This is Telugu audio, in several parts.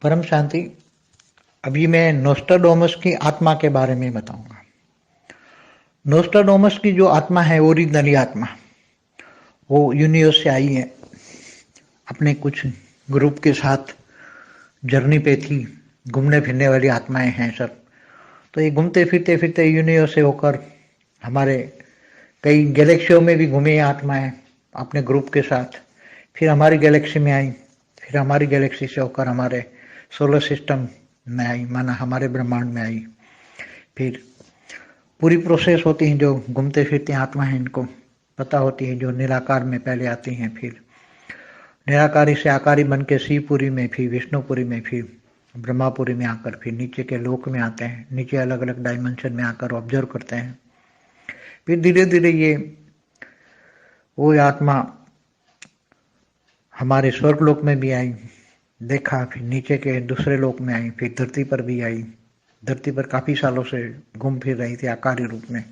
परम शांति। अभी मैं नोस्ट्राडामस की आत्मा के बारे में बताऊंगा। नोस्ट्राडामस की जो आत्मा है, ओरिजिनली आत्मा, वो यूनिवर्स से आई है। अपने कुछ ग्रुप के साथ जर्नी पे थी। घूमने फिरने वाली आत्माएं हैं सब। तो ये घूमते फिरते फिरते यूनिवर्स से होकर हमारे कई गैलेक्सियों में भी घूमे ये आत्माएं अपने ग्रुप के साथ। फिर हमारी गैलेक्सी में आई। फिर हमारी गैलेक्सी से होकर हमारे सोलर सिस्टम में आई, माना हमारे ब्रह्मांड में आई। फिर पूरी प्रोसेस होती है। जो घूमते फिरते आत्मा है इनको पता होती है। जो निराकार में पहले आती हैं, फिर निराकारी से आकारी बन के शिवपुरी में, फिर विष्णुपुरी में, फिर ब्रह्मापुरी में आकर फिर नीचे के लोक में आते हैं। नीचे अलग अलग डायमेंशन में आकर ऑब्जर्व करते हैं। फिर धीरे धीरे ये वो आत्मा हमारे स्वर्ग लोक में भी आई, देखा। फिर नीचे के दूसरे लोक में आई। फिर धरती पर भी आई। धरती पर काफी सालों से घूम फिर रही थी आकारी रूप में।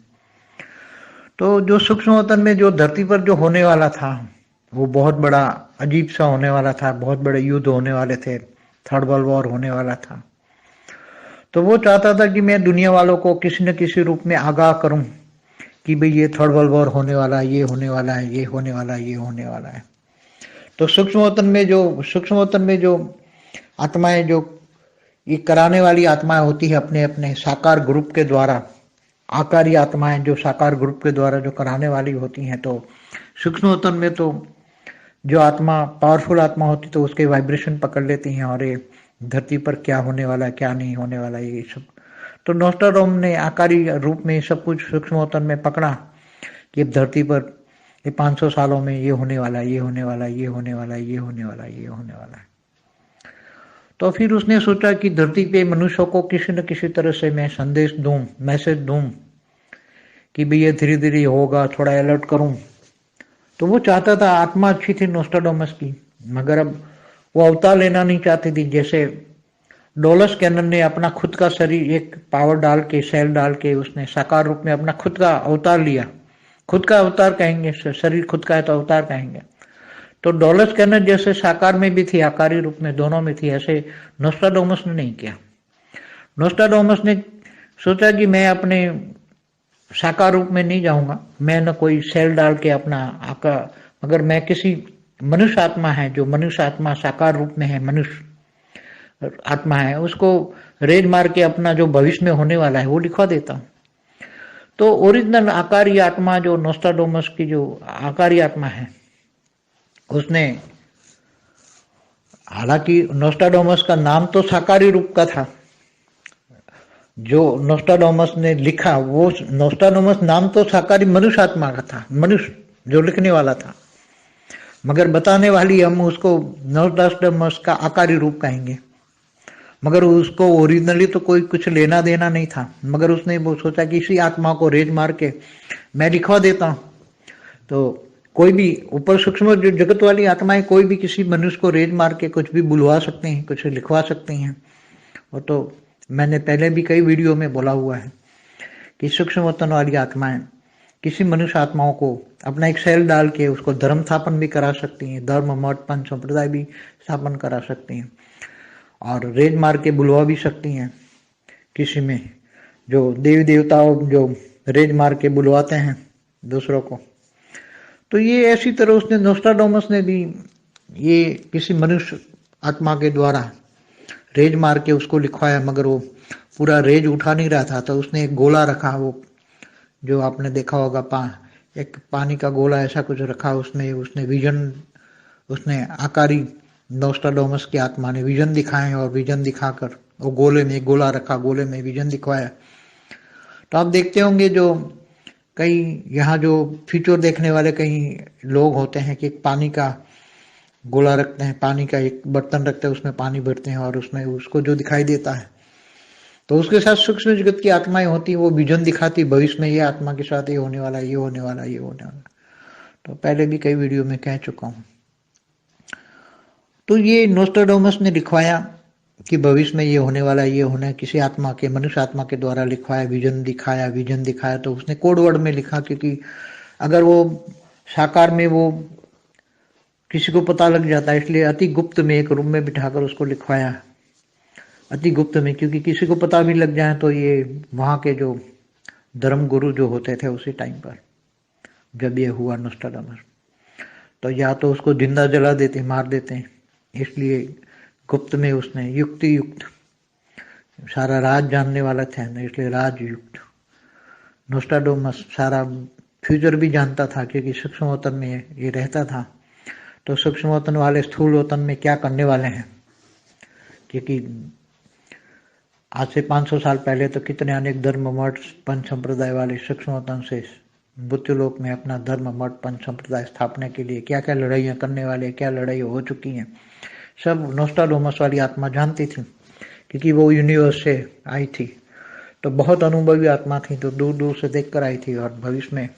तो जो सूक्ष्म वतन में जो धरती पर जो होने वाला था, वो बहुत बड़ा अजीब सा होने वाला था। बहुत बड़े युद्ध होने वाले थे। थर्ड वर्ल्ड वॉर होने वाला था। तो वो चाहता था कि मैं दुनिया वालों को किसी न किसी रूप में आगाह करूं कि भाई ये थर्ड वर्ल्ड वॉर होने वाला है, ये होने वाला है, ये होने वाला है, ये होने वाला है। तो सूक्ष्म वतन में जो आत्माएं जो ये कराने वाली आत्माएं होती है अपने अपने साकार ग्रुप के द्वारा, आकारी आत्माएं जो साकार ग्रुप के द्वारा जो कराने वाली होती हैं। तो सूक्ष्म वतन में तो जो आत्मा पावरफुल आत्मा होती तो उसके वाइब्रेशन पकड़ लेती हैं और ये धरती पर क्या होने वाला है, क्या नहीं होने वाला है, ये सब। तो नोस्ट्राडामस ने आकारी रूप में सब कुछ सूक्ष्म वतन में पकड़ा कि अब धरती पर ये 500 सालों में ये होने वाला है, ये होने वाला है, ये होने वाला है, ये होने वाला है, ये होने वाला है। तो फिर उसने सोचा कि धरती पे मनुष्यों को किसी न किसी तरह से मैं संदेश दूं, मैसेज दूं कि भाई ये धीरे धीरे होगा, थोड़ा अलर्ट करूं। तो वो चाहता था, आत्मा अच्छी थी नोस्ट्राडामस की, मगर अब वो अवतार लेना नहीं चाहती थी। जैसे डोलस कैनन ने अपना खुद का शरीर एक पावर डाल के, सेल डाल के उसने साकार रूप में अपना खुद का अवतार लिया। खुद का अवतार कहेंगे, शरीर खुद का है तो अवतार कहेंगे। तो डोलस कैनन जैसे साकार में भी थी, आकारी रूप में, दोनों में थी, ऐसे नोस्ट्राडामस ने नहीं किया। नोस्ट्राडामस ने सोचा कि मैं अपने साकार रूप में नहीं जाऊंगा, मैं न कोई सेल डाल के अपना आका, मगर मैं किसी मनुष्य आत्मा है, जो मनुष्य आत्मा साकार रूप में है, मनुष्य आत्मा है, उसको रेज मार के अपना जो भविष्य में होने वाला है वो लिखवा देता हूं। तो ओरिजिनल आकारी आत्मा जो नोस्ट्राडामस की जो आकारी आत्मा है, उसने, हालांकि नोस्ट्राडामस का नाम तो साकारी रूप का था। जो नोस्ट्राडामस ने लिखा वो नोस्ट्राडामस नाम तो साकारी मनुष्य आत्मा का था, मनुष्य जो लिखने वाला था, मगर बताने वाली हम उसको नोस्ट्राडामस का आकारी रूप कहेंगे। मगर उसको ओरिजिनली तो कोई कुछ लेना देना नहीं था, मगर उसने वो सोचा कि इसी आत्मा को रेज मार के मैं लिखवा देता हूं। तो कोई भी ऊपर सूक्ष्म जो जगत वाली आत्माएं कोई भी किसी मनुष्य को रेज मार के कुछ भी बुलवा सकते हैं, कुछ लिखवा सकते हैं। वो तो मैंने पहले भी कई वीडियो में बोला हुआ है कि सूक्ष्म वतन वाली आत्माएं किसी मनुष्य आत्माओं को अपना एक सेल डाल के उसको धर्म स्थापन भी करा सकती हैं, धर्म मठ पंच संप्रदाय भी स्थापन करा सकती हैं, और रेज मार के बुलवा भी सकती हैं। किसी में जो देवी देवताओं जो रेज मार के बुलवाते हैं दूसरों को, तो ये ऐसी तरह उसने नोस्ट्राडामस ने भी ये किसी मनुष्य आत्मा के द्वारा रेज मार के उसको लिखवाया, मगर वो पूरा रेज उठा नहीं रहा था। तो उसने एक गोला रखा, वो जो आपने देखा होगा, एक पानी का गोला ऐसा कुछ रखा, उसमें उसने विजन, उसने आकारी नोस्ट्राडामस की आत्मा ने विजन दिखाए और विजन दिखाकर वो गोले में एक गोला रखा, गोले में विजन दिखवाया। तो आप देखते होंगे जो कई यहाँ जो फ्यूचर देखने वाले कई लोग होते हैं कि पानी का गोला रखते हैं, पानी का एक बर्तन रखते हैं, उसमें पानी भरते हैं और उसमें उसको जो दिखाई देता है, तो उसके साथ सूक्ष्म जगत की आत्माएं होती, वो विजन दिखाती भविष्य में ये आत्मा के साथ ये होने वाला, ये होने वाला, ये होने वाला। तो पहले भी कई वीडियो में कह चुका हूं। तो ये नोस्ट्राडामस ने लिखवाया कि भविष्य में ये होने वाला, ये होना है, किसी आत्मा के, मनुष्य आत्मा के द्वारा लिखवाया, विजन दिखाया, विजन दिखाया। तो उसने कोड वर्ड में लिखा, क्योंकि अगर वो साकार में वो किसी को पता लग जाता है, इसलिए अति गुप्त में एक रूम में बिठाकर उसको लिखवाया अति गुप्त में, क्योंकि किसी को पता भी लग जाए तो ये वहाँ के जो धर्म गुरु जो होते थे उसी टाइम पर जब ये हुआ नोस्ट्राडामस, तो या तो उसको जिंदा जला देते, मार देते, इसलिए गुप्त में उसने युक्ति युक्त, सारा राज जानने वाला था ना, इसलिए राजयुक्त नोस्ट्राडामस सारा फ्यूचर भी जानता था, क्योंकि सूक्ष्म वतन में ये रहता था। तो सूक्ष्म वतन वाले स्थूल वतन में क्या करने वाले हैं, क्योंकि आज से 500 साल पहले तो कितने अनेक धर्म मठ पंच संप्रदाय वाले सूक्ष्म वतन से मृत्युलोक में अपना धर्म मठ पंच संप्रदाय स्थापना के लिए क्या क्या लड़ाइयाँ करने वाले, क्या लड़ाई हो चुकी हैं, सब नोस्ट्राडामस वाली आत्मा जानती थी, क्योंकि वो यूनिवर्स से आई थी, तो बहुत अनुभवी आत्मा थी, तो दूर दूर से देख कर आई थी। और भविष्य में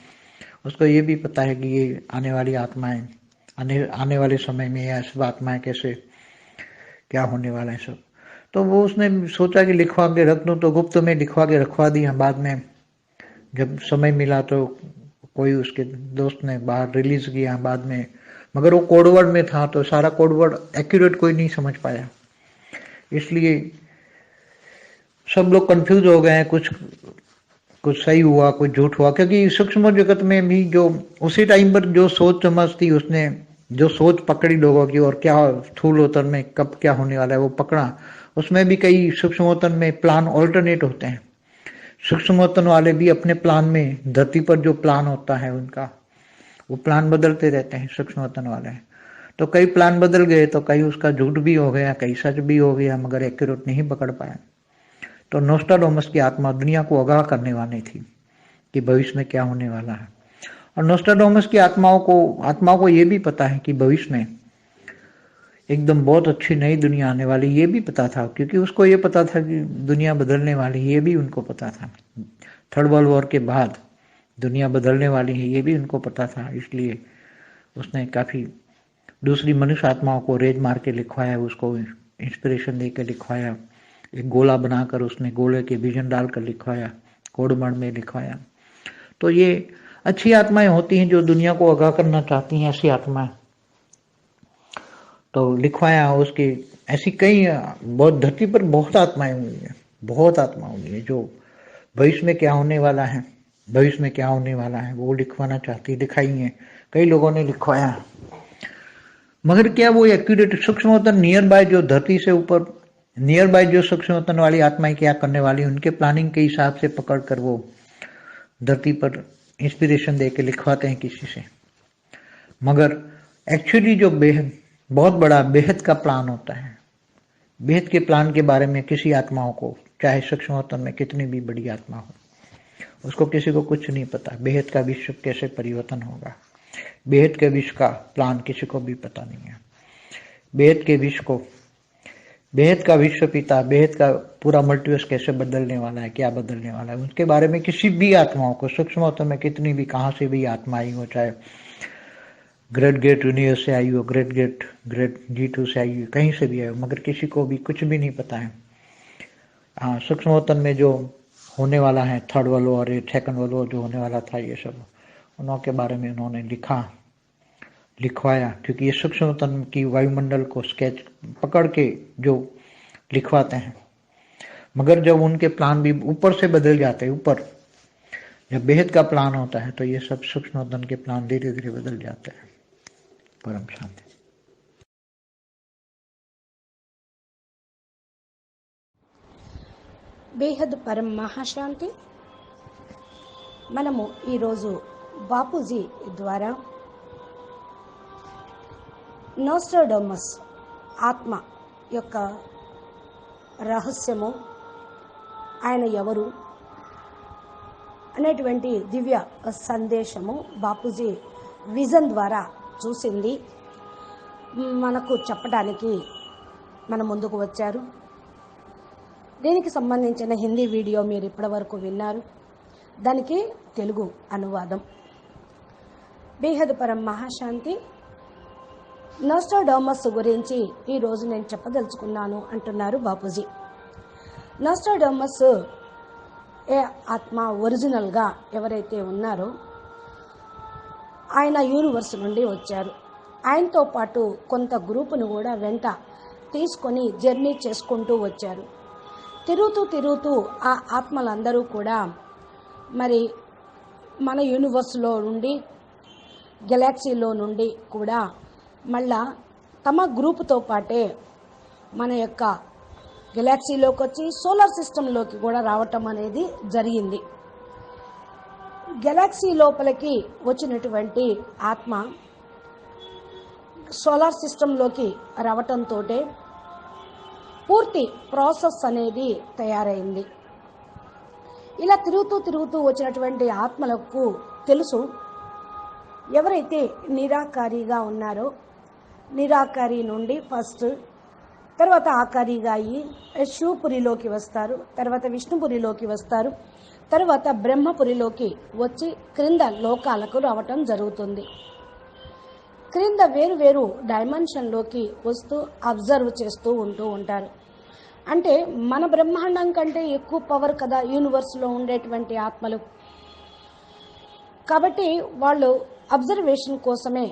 उसको ये भी पता है कि ये आने वाली आत्माएं, आने वाले समय में यह सब आत्माएं कैसे क्या होने वाला है सब। तो वो उसने सोचा कि लिखवा के रख दूं, तो गुप्त में लिखवा के रखवा दिया। बाद में जब समय मिला तो कोई उसके दोस्त ने बाहर रिलीज किया बाद में, मगर वो कोडवर्ड में था, तो सारा कोडवर्ड एक्यूरेट कोई नहीं समझ पाया, इसलिए सब लोग कंफ्यूज हो गए हैं, कुछ सही हुआ, कुछ झूठ हुआ, क्योंकि सूक्ष्म जगत में भी जो उसी टाइम पर जो सोच समझ थी, उसने जो सोच पकड़ी लोगों की, और क्या स्थूल वतन में कब क्या होने वाला है वो पकड़ा। उसमें भी कई सूक्ष्म वतन में प्लान ऑल्टरनेट होते हैं, सूक्ष्म वतन वाले भी अपने प्लान में, धरती पर जो प्लान होता है उनका, वो प्लान बदलते रहते हैं सूक्ष्म वतन वाले। तो कई प्लान बदल गए, तो कई उसका झूठ भी हो गया, कई सच भी हो गया, मगर एक्यूरेट नहीं पकड़ पाया। तो नोस्ट्राडामस की आत्मा दुनिया को आगाह करने वाली थी कि भविष्य में क्या होने वाला है। और नोस्ट्राडामस की आत्माओं को ये भी पता है कि भविष्य में एकदम बहुत अच्छी नई दुनिया आने वाली, ये भी पता था, क्योंकि उसको ये पता था कि दुनिया बदलने वाली है, ये भी उनको पता था। थर्ड वर्ल्ड वॉर के बाद दुनिया बदलने वाली है, ये भी उनको पता था, इसलिए उसने काफ़ी दूसरी मनुष्य आत्माओं को रेज मार के लिखवाया, उसको इंस्पिरेशन दे के लिखवाया, एक गोला बनाकर उसने गोले के विजन डालकर लिखवाया, कोडमण में लिखवाया। तो ये अच्छी आत्माएं होती हैं जो दुनिया को आगाह करना चाहती हैं, ऐसी आत्माएं तो लिखवाया उसकी। ऐसी कई बहुत धरती पर बहुत आत्माएं हुई हैं, बहुत आत्मा हुई है जो भविष्य में क्या होने वाला है, भविष्य में क्या होने वाला है वो लिखवाना चाहती, दिखाई है, कई लोगों ने लिखवाया। मगर क्या वो एक्यूरेट सूक्ष्म वतन नियर बाय जो धरती से ऊपर नियर बाय जो सूक्ष्म वतन वाली आत्माएं क्या करने वाली, उनके प्लानिंग के हिसाब से पकड़ कर वो धरती पर इंस्पिरेशन दे के लिखवाते हैं किसी से। मगर एक्चुअली जो बेहद बहुत बड़ा बेहद का प्लान होता है, बेहद के प्लान के बारे में किसी आत्माओं को, चाहे सूक्ष्म वतन में कितनी भी बड़ी आत्मा हो, उसको किसी को कुछ नहीं पता। बेहद का विश्व कैसे परिवर्तन होगा, बेहद के विश्व का प्लान किसी को भी पता नहीं है। बेहद का विश्व पिता, बेहद का पूरा मल्टीवर्स कैसे बदलने वाला है, क्या बदलने वाला है, उसके बारे में किसी भी आत्माओं को, सूक्ष्म वतन में कितनी भी कहाँ से भी आत्मा आई हो, चाहे ग्रेट गेट यूनिवर्स से आई हो, ग्रेट G2 से आई हो, कहीं से भी आई हो, मगर किसी को भी कुछ भी नहीं पता है। हाँ, सूक्ष्म वतन में जो होने वाला है, third world war, second world war जो होने वाला था, ये सब उनके बारे में उन्होंने लिखवाया, क्योंकि ये सूक्ष्म वतन की वायुमंडल को स्केच पकड़ के जो लिखवाते हैं। मगर जब उनके प्लान भी ऊपर से बदल जाते हैं, ऊपर जब बेहद का प्लान होता है, तो ये सब सूक्ष्म वतन के प्लान धीरे धीरे बदल जाते हैं। परम शांति। బేహద్ పరం మహాశాంతి. మనము ఈరోజు బాపూజీ ద్వారా నోస్ట్రాడామస్ ఆత్మ యొక్క రహస్యము, ఆయన ఎవరు అనేటువంటి దివ్య సందేశము బాపూజీ విజన్ ద్వారా చూసింది మనకు చెప్పడానికి మన ముందుకు వచ్చారు. దీనికి సంబంధించిన హిందీ వీడియో మీరు ఇప్పటివరకు విన్నారు, దానికి తెలుగు అనువాదం. బేహద్ పరం మహాశాంతి. నోస్ట్రాడామస్ గురించి ఈరోజు నేను చెప్పదలుచుకున్నాను అంటున్నారు బాపూజీ. నోస్ట్రాడామస్ ఏ ఆత్మ ఒరిజినల్గా ఎవరైతే ఉన్నారో ఆయన యూనివర్స్ నుండి వచ్చారు. ఆయనతో పాటు కొంత గ్రూపును కూడా వెంట తీసుకొని జర్నీ చేసుకుంటూ వచ్చారు. తిరుగుతూ ఆ ఆత్మలందరూ కూడా మరి మన యూనివర్స్లో నుండి, గెలాక్సీలో నుండి కూడా మళ్ళా తమ గ్రూపుతో పాటే మన యొక్క గెలాక్సీలోకి వచ్చి సోలార్ సిస్టంలోకి కూడా రావటం అనేది జరిగింది. గెలాక్సీ లోపలికి వచ్చినటువంటి ఆత్మ సోలార్ సిస్టంలోకి రావటంతో పూర్తి ప్రాసెస్ అనేది తయారైంది. ఇలా తిరుగుతూ వచ్చినటువంటి ఆత్మలకు తెలుసు, ఎవరైతే నిరాకారిగా ఉన్నారో నిరాకారి నుండి ఫస్ట్, తర్వాత ఆకారిగా అయ్యి శివపురిలోకి వస్తారు, తర్వాత విష్ణుపురిలోకి వస్తారు, తర్వాత బ్రహ్మపురిలోకి వచ్చి క్రింద లోకాలకు రావటం జరుగుతుంది. క్రింద వేరు డైమెన్షన్లోకి వస్తూ అబ్జర్వ్ చేస్తూ ఉంటూ ఉంటారు. అంటే మన బ్రహ్మాండం కంటే ఎక్కువ పవర్ కదా యూనివర్స్లో ఉండేటువంటి ఆత్మలు. కాబట్టి వాళ్ళు అబ్జర్వేషన్ కోసమే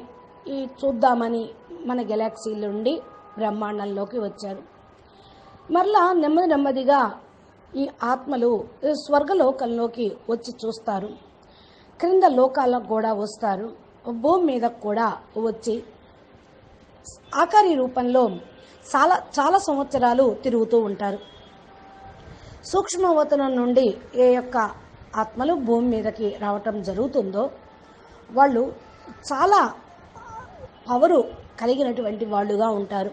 ఈ చూద్దామని మన గెలాక్సీ నుండి బ్రహ్మాండంలోకి వచ్చారు. మరలా నెమ్మదిగా ఈ ఆత్మలు స్వర్గలోకంలోకి వచ్చి చూస్తారు, క్రింద లోకాలకు కూడా వస్తారు, భూమి మీద కూడా వచ్చి ఆకారి రూపంలో చాలా సంవత్సరాలు తిరుగుతూ ఉంటారు. సూక్ష్మవతనం నుండి ఏ యొక్క ఆత్మలు భూమి మీదకి రావటం జరుగుతుందో వాళ్ళు చాలా పవరు కలిగినటువంటి వాళ్ళుగా ఉంటారు.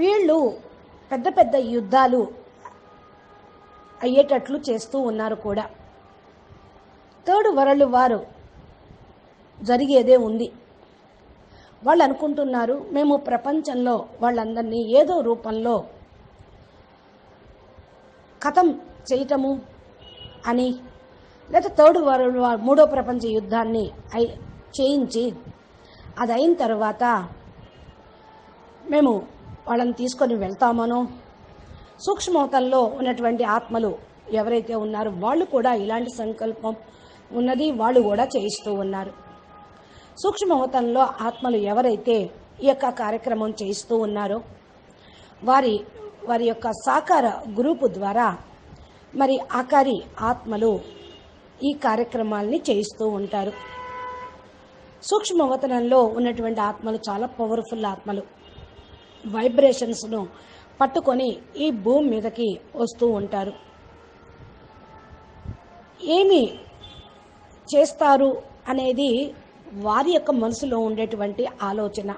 వీళ్ళు పెద్ద యుద్ధాలు అయ్యేటట్లు చేస్తూ ఉన్నారు కూడా. థర్డ్ వరల్డ్ వారు జరిగేదే ఉంది. వాళ్ళు అనుకుంటున్నారు మేము ప్రపంచంలో వాళ్ళందరినీ ఏదో రూపంలో ఖతం చేయటము అని, లేదా థర్డ్ వరల్డ్ వార్ మూడో ప్రపంచ యుద్ధాన్ని చేయించి అది అయిన తర్వాత మేము వాళ్ళని తీసుకొని వెళ్తామనో, సూక్ష్మవతంలో ఉన్నటువంటి ఆత్మలు ఎవరైతే ఉన్నారో వాళ్ళు కూడా ఇలాంటి సంకల్పం ఉన్నది, వాళ్ళు కూడా చేయిస్తూ ఉన్నారు. సూక్ష్మవతంలో ఆత్మలు ఎవరైతే ఈ యొక్క కార్యక్రమం చేయిస్తూ ఉన్నారో వారి యొక్క సాకార గ్రూపు ద్వారా మరి ఆకారి ఆత్మలు ఈ కార్యక్రమాల్ని చేయిస్తూ ఉంటారు. సూక్ష్మవతనంలో ఉన్నటువంటి ఆత్మలు చాలా పవర్ఫుల్ ఆత్మలు. వైబ్రేషన్స్ను పట్టుకొని ఈ భూమి మీదకి వస్తూ ఉంటారు. ఏమి చేస్తారు అనేది వారి యొక్క మనసులో ఉండేటువంటి ఆలోచన.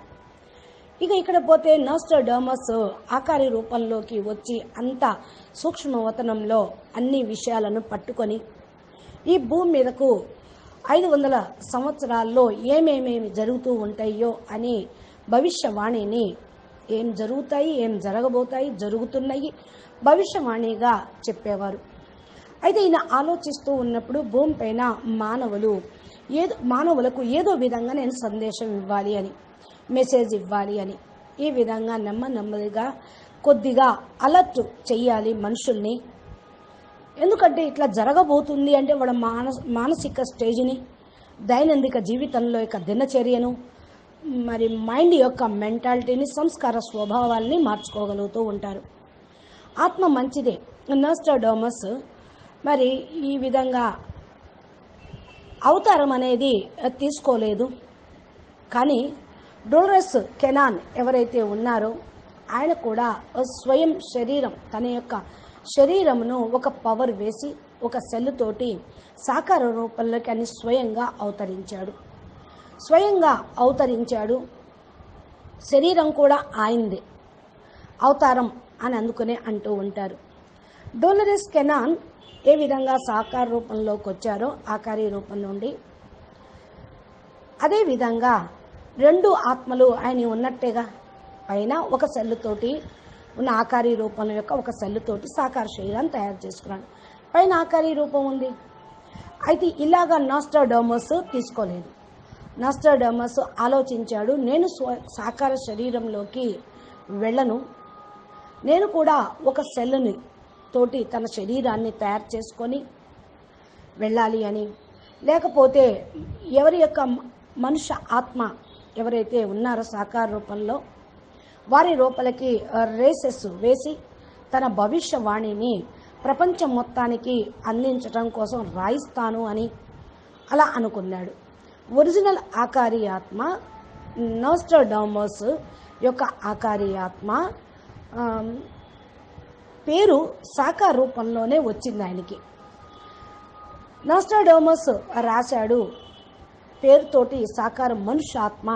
ఇక ఇక్కడ పోతే నాస్ట్రాడామస్ ఆకారి రూపంలోకి వచ్చి అంత సూక్ష్మవతనంలో అన్ని విషయాలను పట్టుకొని ఈ భూమి మీదకు 500 సంవత్సరాల్లో ఏమేమి జరుగుతూ ఉంటాయో అని భవిష్యవాణిని, ఏం జరుగుతాయి, ఏం జరగబోతాయి, జరుగుతున్నాయి భవిష్యవాణిగా చెప్పేవారు. అయితే ఈయన ఆలోచిస్తూ ఉన్నప్పుడు భూమిపైన మానవులకు ఏదో విధంగా నేను సందేశం ఇవ్వాలి అని, మెసేజ్ ఇవ్వాలి అని, ఈ విధంగా నెమ్మదిగా కొద్దిగా అలర్ట్ చెయ్యాలి మనుషుల్ని. ఎందుకంటే ఇట్లా జరగబోతుంది అంటే వాళ్ళ మానసిక స్టేజ్ని, దైనందిక జీవితంలో యొక్క దినచర్యను, మరి మైండ్ యొక్క మెంటాలిటీని, సంస్కార స్వభావాల్ని మార్చుకోగలుగుతూ ఉంటారు. ఆత్మ మంచిదే. నాస్ట్రాడామస్ మరి ఈ విధంగా అవతారం అనేది తీసుకోలేదు. కానీ డోల్రెస్ కెనాన్ ఎవరైతే ఉన్నారో ఆయన కూడా స్వయం శరీరం, తన యొక్క శరీరమును ఒక పవర్ వేసి ఒక సెల్ తోటి సాకార రూపంలోకి అని స్వయంగా అవతరించాడు. శరీరం కూడా ఆయనదే, అవతారం అని అందుకునే అంటూ ఉంటారు. డోల్రెస్ కెనాన్ ఏ విధంగా సాకార రూపంలోకి వచ్చారో ఆకారి రూపం నుండి, అదేవిధంగా 2 ఆత్మలు ఆయన ఉన్నట్టేగా, పైన ఒక సెల్లుతోటి ఉన్న ఆకారి రూపం యొక్క ఒక సెల్లుతోటి సాకార శరీరాన్ని తయారు చేసుకున్నాడు. పైన ఆకారి రూపం ఉంది. అయితే ఇలాగా నాస్ట్రాడామస్ తీసుకోలేదు. నాస్ట్రాడామస్ ఆలోచించాడు, నేను సాకార శరీరంలోకి వెళ్ళను, నేను కూడా ఒక సెల్లుని తోటి తన శరీరాన్ని తయారు చేసుకొని వెళ్ళాలి అని. లేకపోతే ఎవరి యొక్క మనుష్య ఆత్మ ఎవరైతే ఉన్నారో సాకార రూపంలో వారి రూపలకి రేసెస్ వేసి తన భవిష్యవాణిని ప్రపంచం మొత్తానికి అందించడం కోసం రాయిస్తాను అని అలా అనుకున్నాడు. ఒరిజినల్ ఆకారి ఆత్మ నోస్ట్రాడామస్ యొక్క ఆకారి ఆత్మ పేరు సాకార రూపంలోనే వచ్చింది ఆయనకి. నోస్ట్రాడామస్ రాశాడు పేరుతోటి సాకార మనుష్యాత్మ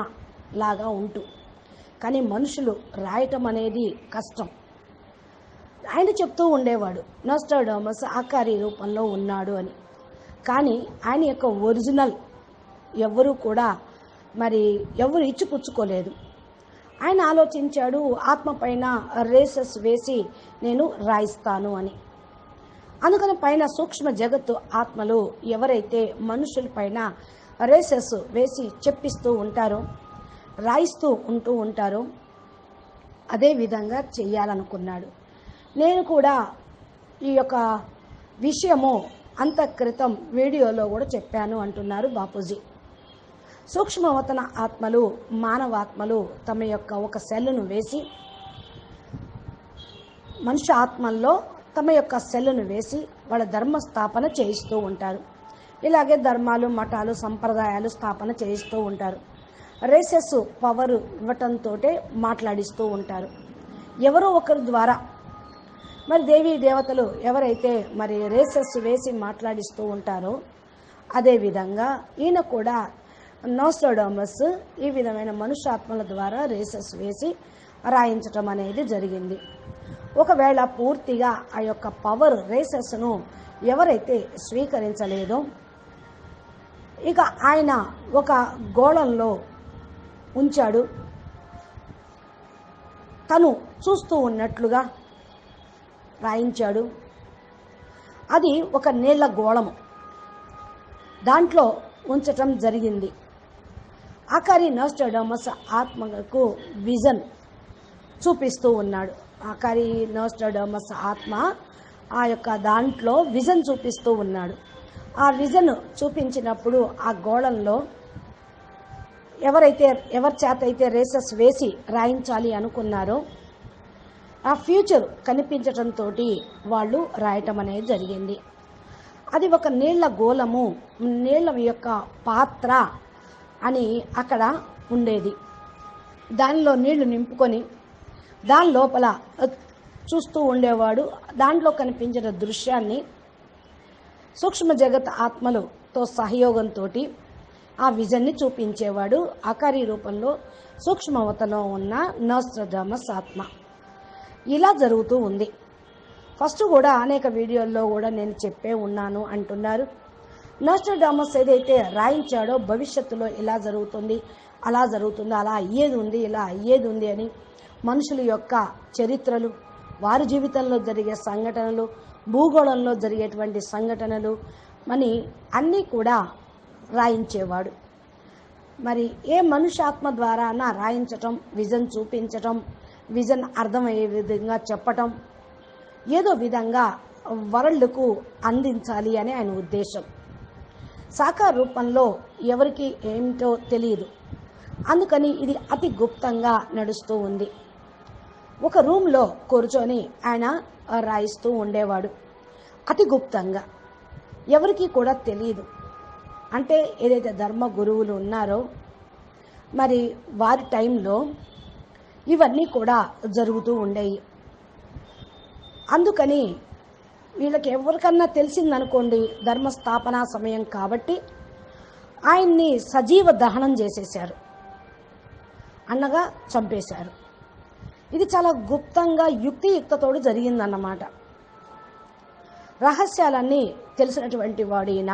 లాగా ఉంటూ, కానీ మనుషులు రాయటం అనేది కష్టం. ఆయన చెప్తూ ఉండేవాడు నోస్ట్రాడామస్ ఆకారి రూపంలో ఉన్నాడు అని. కానీ ఆయన యొక్క ఒరిజినల్ ఎవరు కూడా ఎవరు ఇచ్చిపుచ్చుకోలేదు. ఆయన ఆలోచించాడు ఆత్మ పైన రేసెస్ వేసి నేను రాయిస్తాను అని. అందుకని పైన సూక్ష్మ జగత్తు ఆత్మలు ఎవరైతే మనుషుల పైన రేసెస్ వేసి చెప్పిస్తూ ఉంటారో, రాయిస్తూ ఉంటారో అదే విధంగా చెయ్యాలనుకున్నాడు. నేను కూడా ఈ యొక్క విషయము అంత క్రితం వీడియోలో కూడా చెప్పాను అంటున్నారు బాపూజీ. సూక్ష్మవతన ఆత్మలు, మానవాత్మలు తమ యొక్క ఒక సెల్లును వేసి, మనుష్య ఆత్మల్లో తమ యొక్క సెల్లును వేసి వాళ్ళ ధర్మ స్థాపన చేయిస్తూ ఉంటారు. ఇలాగే ధర్మాలు, మఠాలు, సంప్రదాయాలు స్థాపన చేయిస్తూ ఉంటారు. రేసెస్ పవర్ ఇవ్వటంతో మాట్లాడిస్తూ ఉంటారు ఎవరో ఒకరి ద్వారా. దేవీ దేవతలు ఎవరైతే రేసెస్ వేసి మాట్లాడిస్తూ ఉంటారో అదేవిధంగా ఈయన కూడా నోస్ట్రాడామస్ ఈ విధమైన మనుష్యాత్మల ద్వారా రేసెస్ వేసి రాయించటం అనేది జరిగింది. ఒకవేళ పూర్తిగా ఆ యొక్క పవర్ రేసెస్ను ఎవరైతే స్వీకరించలేదో, ఇక ఆయన ఒక గోళంలో ఉంచాడు. తను చూస్తూ ఉన్నట్లుగా రాయించాడు. అది ఒక నీళ్ల గోళము, దాంట్లో ఉంచటం జరిగింది. ఆకారి నోస్ట్రాడామస్ ఆత్మకు విజన్ చూపిస్తూ ఉన్నాడు. ఆకారి నోస్ట్రాడామస్ ఆత్మ ఆ యొక్క దాంట్లో విజన్ చూపిస్తూ ఉన్నాడు. ఆ విజన్ చూపించినప్పుడు ఆ గోళంలో ఎవరి చేత అయితే రేసెస్ వేసి రాయించాలి అనుకున్నారో ఆ ఫ్యూచర్ కనిపించటంతో వాళ్ళు రాయటం అనేది జరిగింది. అది ఒక నీళ్ల గోళము, నీళ్ల యొక్క పాత్ర అని అక్కడ ఉండేది. దానిలో నీళ్లు నింపుకొని దాని లోపల చూస్తూ ఉండేవాడు. దాంట్లో కనిపించిన దృశ్యాన్ని సూక్ష్మ జగత్ ఆత్మలతో సహయోగంతో ఆ విజన్ని చూపించేవాడు ఆకారి రూపంలో సూక్ష్మవతలో ఉన్న నోస్ట్రాడామస్ ఆత్మ. ఇలా జరుగుతూ ఉంది. ఫస్ట్ కూడా అనేక వీడియోల్లో కూడా నేను చెప్పే ఉన్నాను అంటున్నారు. నోస్ట్రాడామస్ ఏదైతే రాయించాడో భవిష్యత్తులో ఇలా జరుగుతుంది, అలా జరుగుతుంది, అలా అయ్యేది ఉంది, ఇలా అయ్యేది ఉంది అని మనుషుల యొక్క చరిత్రలు, వారి జీవితంలో జరిగే సంఘటనలు, భూగోళంలో జరిగేటువంటి సంఘటనలు అన్నీ కూడా రాయించేవాడు. ఏ మనుష్యాత్మ ద్వారా రాయించటం, విజన్ చూపించటం, విజన్ అర్థమయ్యే విధంగా చెప్పటం, ఏదో విధంగా వరల్డ్కు అందించాలి అని ఆయన ఉద్దేశం. సాకార రూపంలో ఎవరికి ఏమిటో తెలియదు. అందుకని ఇది అతి గుప్తంగా నడుస్తూ ఉంది. ఒక రూమ్లో కూర్చొని ఆయన రాయిస్తూ ఉండేవాడు అతి గుప్తంగా, ఎవరికి కూడా తెలియదు. అంటే ఏదైతే ధర్మ గురువులు ఉన్నారో వారి టైంలో ఇవన్నీ కూడా జరుగుతూ ఉండేవి. అందుకని వీళ్ళకి ఎవరికన్నా తెలిసిందనుకోండి, ధర్మస్థాపన సమయం కాబట్టి ఆయన్ని సజీవ దహనం చేసేశారు, అనగా చంపేశారు. ఇది చాలా గుప్తంగా యుక్తియుక్తతోడు జరిగిందన్నమాట. రహస్యాలన్నీ తెలిసినటువంటి వాడు ఈయన,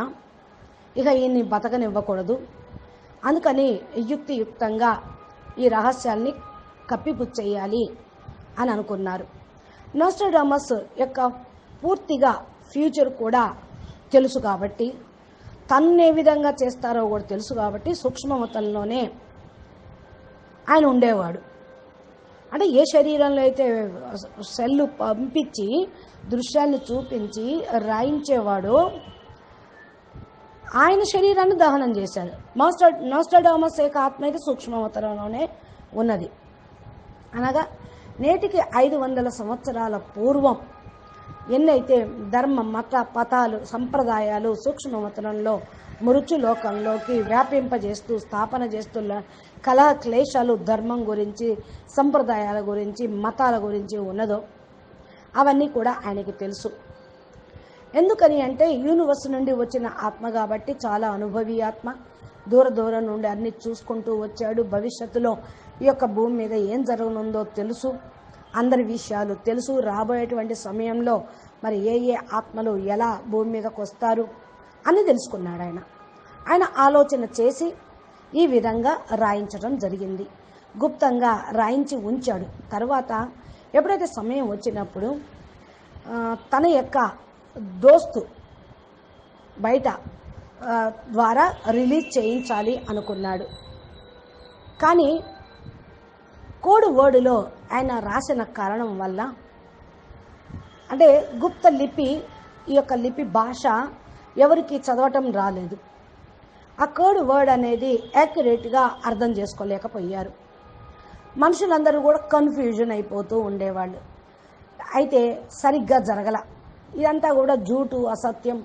ఇక ఈయన్ని బతకనివ్వకూడదు. అందుకని యుక్తియుక్తంగా ఈ రహస్యాల్ని కప్పిపుచ్చేయాలి అని అనుకున్నారు. నోస్ట్రాడామస్ యొక్క పూర్తిగా ఫ్యూచర్ కూడా తెలుసు కాబట్టి, తన్ను ఏ విధంగా చేస్తారో కూడా తెలుసు కాబట్టి సూక్ష్మవతంలోనే ఆయన ఉండేవాడు. అంటే ఏ శరీరంలో అయితే సెల్లు పంపించి దృశ్యాన్ని చూపించి రాయించేవాడో ఆయన శరీరాన్ని దహనం చేశాడు. నోస్ట్రాడామస్ యొక్క ఆత్మ అయితే సూక్ష్మవతంలోనే ఉన్నది. అనగా నేటికి 500 సంవత్సరాల పూర్వం ఎన్నైతే ధర్మ మత పతాలు సంప్రదాయాలు సూక్ష్మవతనంలో మృత్యులోకంలోకి వ్యాపింపజేస్తూ స్థాపన చేస్తున్న కలహ క్లేశాలు ధర్మం గురించి సంప్రదాయాల గురించి మతాల గురించి ఉన్నదో అవన్నీ కూడా ఆయనకి తెలుసు. ఎందుకని అంటే యూనివర్స్ నుండి వచ్చిన ఆత్మ కాబట్టి చాలా అనుభవి ఆత్మ. దూరం నుండి అన్ని చూసుకుంటూ వచ్చాడు. భవిష్యత్తులో ఈ యొక్క భూమి మీద ఏం జరగనుందో తెలుసు, అందరి విషయాలు తెలుసు. రాబోయేటువంటి సమయంలో మరి ఏ ఆత్మలు ఎలా భూమి మీదకి వస్తారు అని తెలుసుకున్నాడు ఆయన ఆలోచన చేసి ఈ విధంగా రాయించడం జరిగింది. గుప్తంగా రాయించి ఉంచాడు. తర్వాత ఎప్పుడైతే సమయం వచ్చినప్పుడు తన యొక్క దోస్తు బయట ద్వారా రిలీజ్ చేయించాలి అనుకున్నాడు. కానీ కోడ్ వర్డ్లో ఆయన రాసిన కారణం వల్ల, అంటే గుప్త లిపి, ఈ యొక్క లిపి భాష ఎవరికి చదవటం రాలేదు. ఆ కోడ్ వర్డ్ అనేది యాక్యురేట్గా అర్థం చేసుకోలేకపోయారు. మనుషులందరూ కూడా కన్ఫ్యూజన్ అయిపోతూ ఉండేవాళ్ళు. అయితే సరిగ్గా జరగల. ఇదంతా కూడా జూటు, అసత్యం,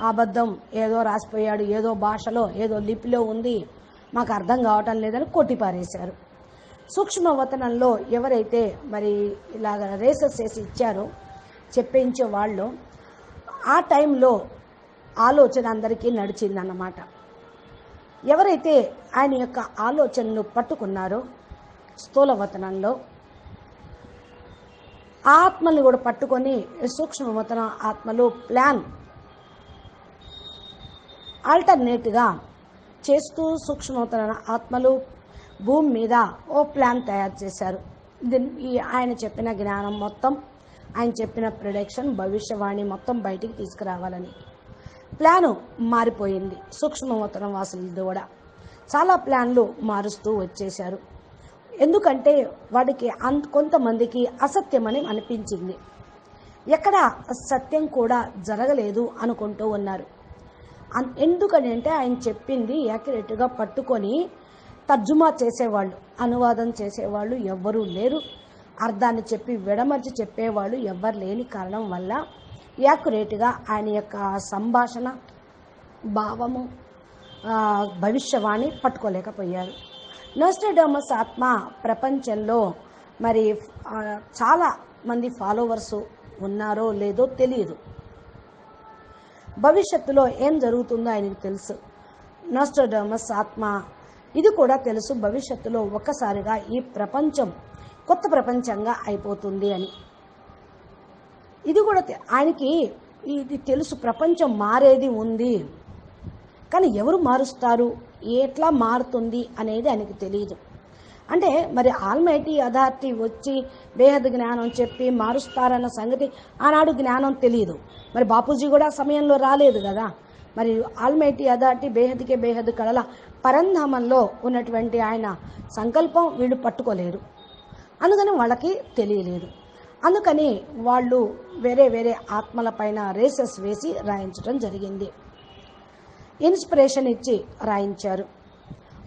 అబద్ధం, ఏదో రాసిపోయాడు, ఏదో భాషలో ఏదో లిపిలో ఉంది, మాకు అర్థం కావటం లేదని కొట్టిపారేశారు. సూక్ష్మవతనంలో ఎవరైతే మరి ఇలాగ రేసెస్ చేసి ఇచ్చారో చెప్పించే వాళ్ళు, ఆ టైంలో ఆలోచన అందరికీ నడిచిందన్నమాట. ఎవరైతే ఆయన యొక్క ఆలోచనను పట్టుకున్నారో స్థూలవతనంలో, ఆత్మల్ని కూడా పట్టుకొని సూక్ష్మవతన ఆత్మలు ప్లాన్ ఆల్టర్నేట్గా చేస్తూ సూక్ష్మవతన ఆత్మలు భూమి మీద ఓ ప్లాన్ తయారు చేశారు. ఆయన చెప్పిన జ్ఞానం మొత్తం, ఆయన చెప్పిన ప్రిడిక్షన్, భవిష్యవాణి మొత్తం బయటికి తీసుకురావాలని ప్లాను మారిపోయింది. సూక్ష్మవతన వాసులది కూడా చాలా ప్లాన్లు మారుస్తూ వచ్చేశారు. ఎందుకంటే వాడికి కొంతమందికి అసత్యమని అనిపించింది. ఎక్కడ సత్యం కూడా జరగలేదు అనుకుంటూ ఉన్నారు. ఎందుకని అంటే ఆయన చెప్పింది యాక్యురేట్గా పట్టుకొని తర్జుమా చేసేవాళ్ళు, అనువాదం చేసేవాళ్ళు ఎవ్వరూ లేరు. అర్థాన్ని చెప్పి విడమర్చి చెప్పేవాళ్ళు ఎవ్వరు లేని కారణం వల్ల యాక్యురేట్గా ఆయన యొక్క సంభాషణ, భావము, భవిష్యవాణి పట్టుకోలేకపోయారు. నోస్ట్రాడమస్ ఆత్మ ప్రపంచంలో మరి చాలా మంది ఫాలోవర్స్ ఉన్నారో లేదో తెలియదు. భవిష్యత్తులో ఏం జరుగుతుందో ఆయనకు తెలుసు. నోస్ట్రాడమస్ ఆత్మ ఇది కూడా తెలుసు, భవిష్యత్తులో ఒక్కసారిగా ఈ ప్రపంచం కొత్త ప్రపంచంగా అయిపోతుంది అని. ఇది కూడా ఆయనకి ఇది తెలుసు, ప్రపంచం మారేది ఉంది, కానీ ఎవరు మారుస్తారు, ఎట్లా మారుతుంది అనేది ఆయనకి తెలియదు. అంటే మరి ఆల్మైటీ అథారిటీ వచ్చి బేహద్ జ్ఞానం చెప్పి మారుస్తారన్న సంగతి ఆనాడు జ్ఞానం తెలియదు. మరి బాపూజీ కూడా సమయంలో రాలేదు కదా. మరి ఆల్మైటీ అథారిటీ బేహద్కే బేహద్ కళల పరంధామంలో ఉన్నటువంటి ఆయన సంకల్పం వీళ్ళు పట్టుకోలేరు. అందుకని వాళ్ళకి తెలియలేదు. అందుకని వాళ్ళు వేరే ఆత్మల పైన రేసెస్ వేసి రాయించడం జరిగింది. ఇన్స్పిరేషన్ ఇచ్చి రాయించారు.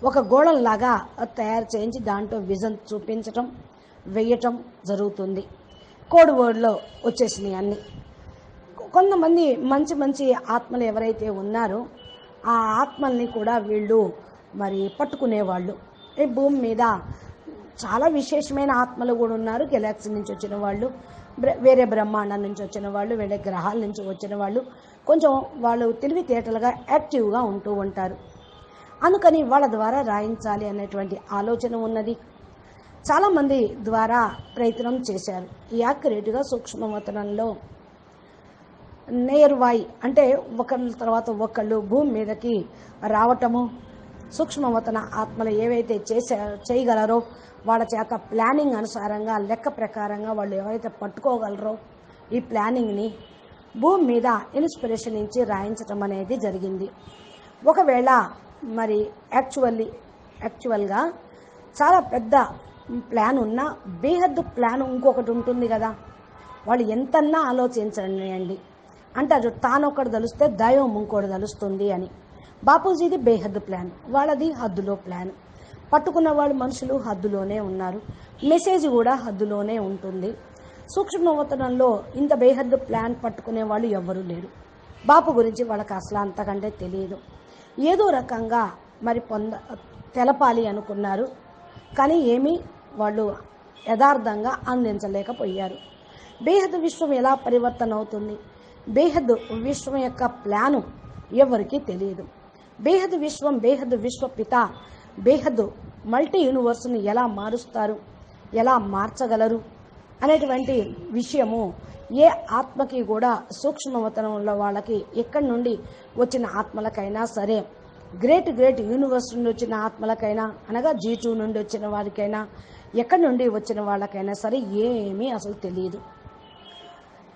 ఒక గోళంలాగా తయారు చేయించి దాంట్లో విజన్ చూపించటం, వేయటం జరుగుతుంది. కోడ్ వర్డ్లో వచ్చేసినాయి అన్నీ. కొంతమంది మంచి ఆత్మలు ఎవరైతే ఉన్నారో ఆ ఆత్మల్ని కూడా వీళ్ళు మరి పట్టుకునేవాళ్ళు. ఈ భూమి మీద చాలా విశేషమైన ఆత్మలు కూడా ఉన్నారు. గెలాక్సీ నుంచి వచ్చిన వాళ్ళు, వేరే బ్రహ్మాండం నుంచి వచ్చిన వాళ్ళు, వేరే గ్రహాల నుంచి వచ్చిన వాళ్ళు, కొంచెం వాళ్ళు తెలివితేటలుగా యాక్టివ్గా ఉంటూ ఉంటారు. అందుకని వాళ్ళ ద్వారా రాయించాలి అనేటువంటి ఆలోచన ఉన్నది. చాలామంది ద్వారా ప్రయత్నం చేశారు. యాక్యురేట్గా సూక్ష్మవతనంలో నేర్వాయి అంటే ఒకళ్ళ తర్వాత ఒకళ్ళు భూమి మీదకి రావటము, సూక్ష్మవతన ఆత్మలు ఏవైతే చేయగలరో వాళ్ళ చేత ప్లానింగ్ అనుసారంగా, లెక్క ప్రకారంగా వాళ్ళు ఎవరైతే పట్టుకోగలరో ఈ ప్లానింగ్ని భూమి మీద ఇన్స్పిరేషన్ ఇచ్చి రాయించటం అనేది జరిగింది. ఒకవేళ మరి యాక్చువల్గా చాలా పెద్ద ప్లాన్ ఉన్న బేహద్దు ప్లాన్ ఇంకొకటి ఉంటుంది కదా. వాళ్ళు ఎంతన్నా ఆలోచించండి అంటారు, తానొకటి తలుస్తే దైవం ఇంకోటి తలుస్తుంది అని. బాపూజీది బేహద్దు ప్లాన్, వాళ్ళది హద్దులో ప్లాన్. పట్టుకున్న వాళ్ళు మనుషులు హద్దులోనే ఉన్నారు, మెసేజ్ కూడా హద్దులోనే ఉంటుంది. సూక్ష్మవతనంలో ఇంత బేహద్దు ప్లాన్ పట్టుకునే వాళ్ళు ఎవ్వరూ లేరు. బాపు గురించి వాళ్ళకి అసలు అంతకంటే తెలియదు. ఏదో రకంగా మరి తెలపాలి అనుకున్నారు, కానీ ఏమీ వాళ్ళు యథార్థంగా అందించలేకపోయారు. బేహద్దు విశ్వం ఎలా పరివర్తన అవుతుంది, బేహద్దు విశ్వం యొక్క ప్లాను ఎవరికీ తెలియదు. బేహద్దు విశ్వం, బేహద్దు విశ్వపిత, బేహద్దు మల్టీ యూనివర్స్ని ఎలా మారుస్తారు, ఎలా మార్చగలరు అనేటువంటి విషయము ఏ ఆత్మకి కూడా సూక్ష్మవతనంలో వాళ్ళకి ఎక్కడి నుండి వచ్చిన ఆత్మలకైనా సరే, గ్రేట్ యూనివర్స్ నుండి వచ్చిన ఆత్మలకైనా, అనగా G2 నుండి వచ్చిన వారికైనా, ఎక్కడి నుండి వచ్చిన వాళ్ళకైనా సరే ఏమీ అసలు తెలియదు.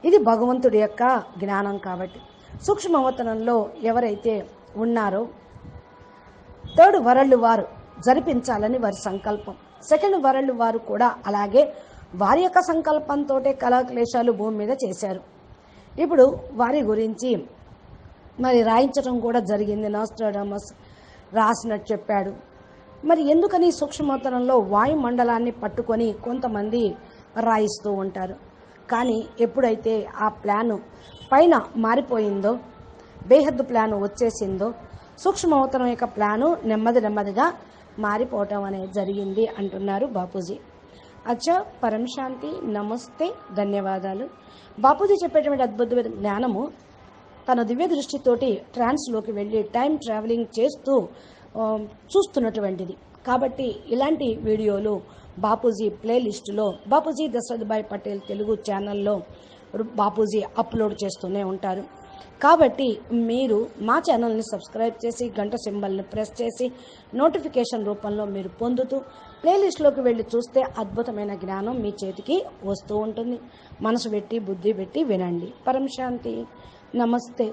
ఇది భగవంతుడి యొక్క జ్ఞానం. కాబట్టి సూక్ష్మవతనంలో ఎవరైతే ఉన్నారో థర్డ్ వరల్డ్ వారు జరిపించాలని వారి సంకల్పం, సెకండ్ వరల్డ్ వారు కూడా అలాగే వారి యొక్క సంకల్పంతో కళాక్లేశాలు భూమి మీద చేశారు. ఇప్పుడు వారి గురించి మరి రాయించడం కూడా జరిగింది. నాస్ట్రాడమస్ రాసినట్టు చెప్పాడు. మరి ఎందుకని సూక్ష్మవతనంలో వాయుమండలాన్ని పట్టుకొని కొంతమంది రాయిస్తూ ఉంటారు. కానీ ఎప్పుడైతే ఆ ప్లాను పైన మారిపోయిందో, బేహద్దు ప్లాను వచ్చేసిందో, సూక్ష్మవతనం యొక్క ప్లాను నెమ్మదిగా మారిపోవటం అనేది జరిగింది అంటున్నారు బాపూజీ. అచ్చా, పరం శాంతి, నమస్తే, ధన్యవాదాలు. బాపూజీ చెప్పేటువంటి అద్భుతమైన జ్ఞానము తన దివ్య దృష్టితోటి ట్రాన్స్లోకి వెళ్ళి టైం ట్రావెలింగ్ చేస్తూ చూస్తున్నటువంటిది. కాబట్టి ఇలాంటి వీడియోలు బాపూజీ ప్లేలిస్టులో, బాపూజీ దశరథభాయ్ పటేల్ తెలుగు ఛానల్లో బాపూజీ అప్లోడ్ చేస్తూనే ఉంటారు. కాబట్టి మీరు మా ఛానల్ని సబ్స్క్రైబ్ చేసి గంట సింబల్ని ప్రెస్ చేసి నోటిఫికేషన్ రూపంలో మీరు పొందుతూ ప్లేలిస్ట్లోకి వెళ్ళి చూస్తే అద్భుతమైన జ్ఞానం మీ చేతికి వస్తూ ఉంటుంది. మనసు పెట్టి బుద్ధి పెట్టి వినండి. పరం శాంతి, నమస్తే.